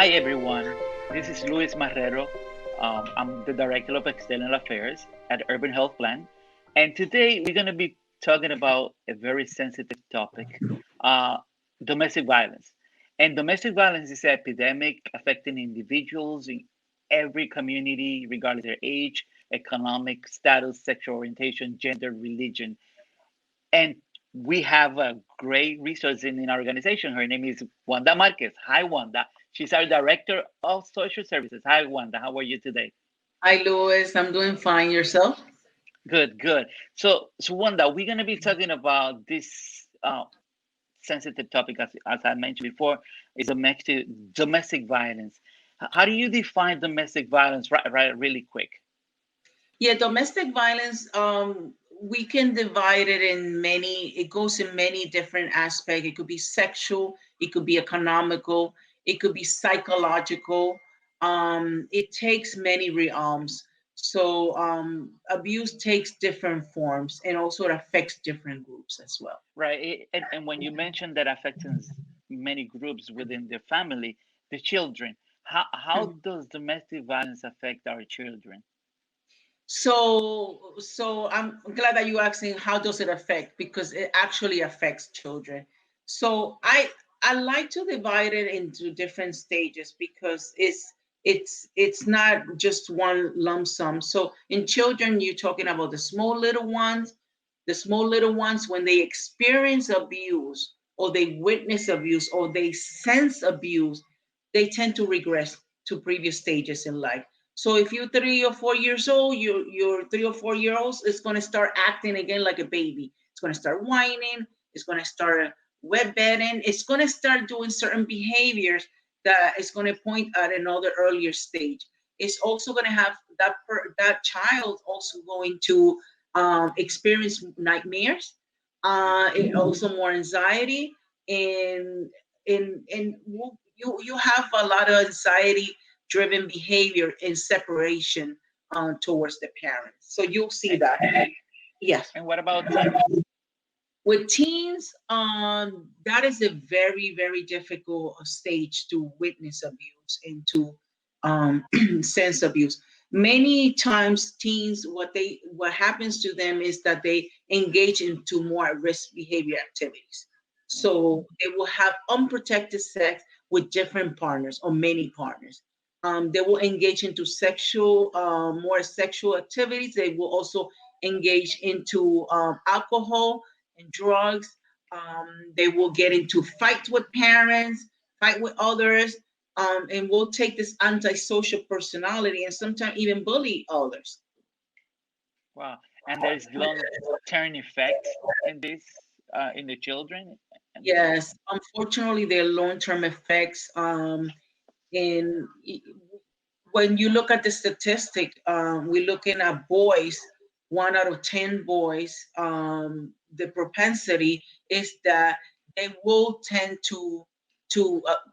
Hi everyone, this is Luis Marrero. I'm the Director of External Affairs at Urban Health Plan, and today we're going to be talking about a very sensitive topic, uh, domestic violence. And domestic violence is an epidemic affecting individuals in every community, regardless of their age, economic status, sexual orientation, gender, religion. And we have a great resource in our organization. Her name is Wanda Marquez. Hi, Wanda. She's our Director of Social Services. Hi, Wanda. How are you today? Hi, Lois. I'm doing fine. Yourself? Good, good. So Wanda, we're going to be talking about this sensitive topic, as I mentioned before, is domestic violence. How do you define domestic violence, right, really quick? Yeah, domestic violence, we can divide it it goes in many different aspects. It could be sexual, it could be economical, it could be psychological. It takes many realms. So abuse takes different forms and also it affects different groups as well. Right. And when you mentioned that affects many groups within the family, the children, how does domestic violence affect our children? So I'm glad that you're asking how does it affect because it actually affects children. So I like to divide it into different stages because it's not just one lump sum. So in children, you're talking about the small little ones when they experience abuse or they witness abuse or they sense abuse, they tend to regress to previous stages in life. So if you're 3 or 4 years old, your 3 or 4 year olds is going to start acting again like a baby. It's going to start whining. It's going to start wet bedding. It's going to start doing certain behaviors that is going to point at another earlier stage. It's also going to have that child also going to experience nightmares, and also more anxiety, and you have a lot of anxiety driven behavior in separation towards the parents. So you'll see And, that. Yes. and what about teens? With teens, that is a very, very difficult stage to witness abuse and to sense abuse. Many times, teens, what happens to them is that they engage into more at-risk behavior activities. So they will have unprotected sex with different partners or many partners. They will engage into more sexual activities. They will also engage into alcohol and drugs. They will get into fights with parents, fight with others, and will take this antisocial personality and sometimes even bully others. Wow. And there's long-term effects in this in the children and the teens. Yes, unfortunately, there are long-term effects. In When you look at the statistic, we're looking at boys. 1 out of 10 boys, the propensity is that they will tend to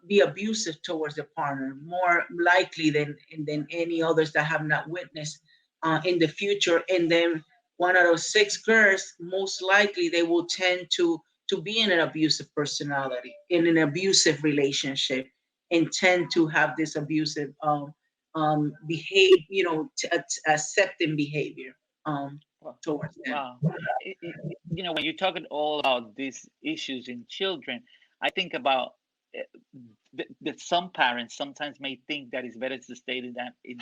be abusive towards their partner more likely than any others that have not witnessed in the future. And then 1 out of 6 girls, most likely they will tend to be in an abusive personality, in an abusive relationship, and tend to have this abusive behave, accepting behavior Wow. towards them. Wow. When you're talking all about these issues in children, I think about uh, that some parents sometimes may think that it's better to stay in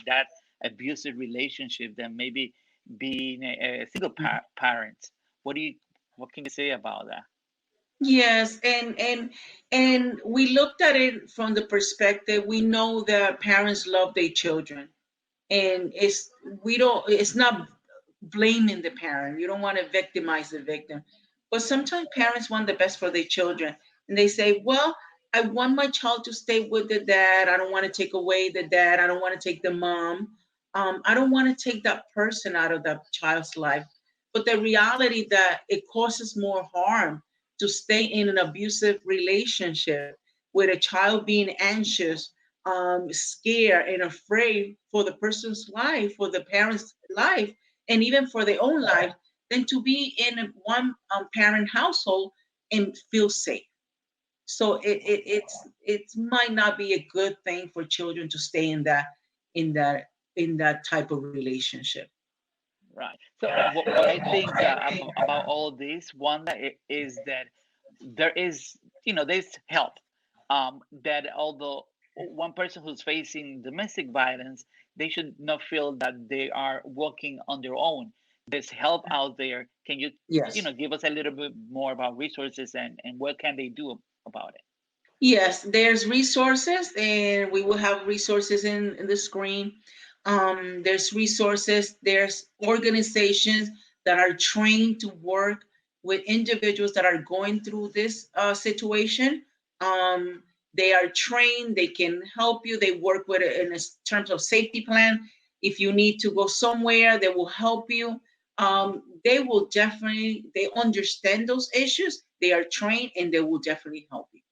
that abusive relationship than maybe being a single parent. What do you what can you say about that? Yes, and we looked at it from the perspective we know that parents love their children, and it's not blaming the parent. You don't want to victimize the victim, but sometimes parents want the best for their children, and they say, "Well, I want my child to stay with the dad. I don't want to take away the dad. I don't want to take the mom. I don't want to take that person out of that child's life." But the reality that it causes more harm to stay in an abusive relationship with a child being anxious, scared, and afraid for the person's life, for the parent's life, and even for their own life, than to be in a one parent household and feel safe. So it might not be a good thing for children to stay in that in that type of relationship. Right. So what I think about all this, Wanda, is that there is, there's help. That although one person who's facing domestic violence, they should not feel that they are working on their own. There's help out there. Can you, Yes. give us a little bit more about resources and what can they do about it? Yes, there's resources, and we will have resources in the screen. There's resources, there's organizations that are trained to work with individuals that are going through this situation. They are trained, they can help you, they work with it in terms of safety plan. If you need to go somewhere, they will help you. They will definitely, they understand those issues, they are trained, and they will definitely help you.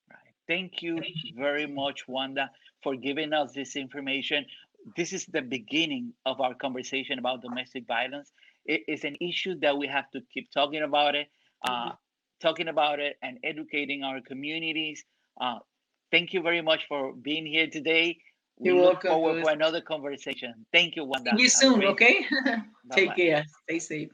Right. Thank you very much, Wanda, for giving us this information. This is the beginning of our conversation about domestic violence. It is an issue that we have to keep uh, talking about it, and educating our communities. Uh, Thank you very much for being here today. We You're look welcome, forward Louis. for another conversation. Thank you, See Wanda. you Have a soon, great day. okay? Bye Take bye. care. Stay safe.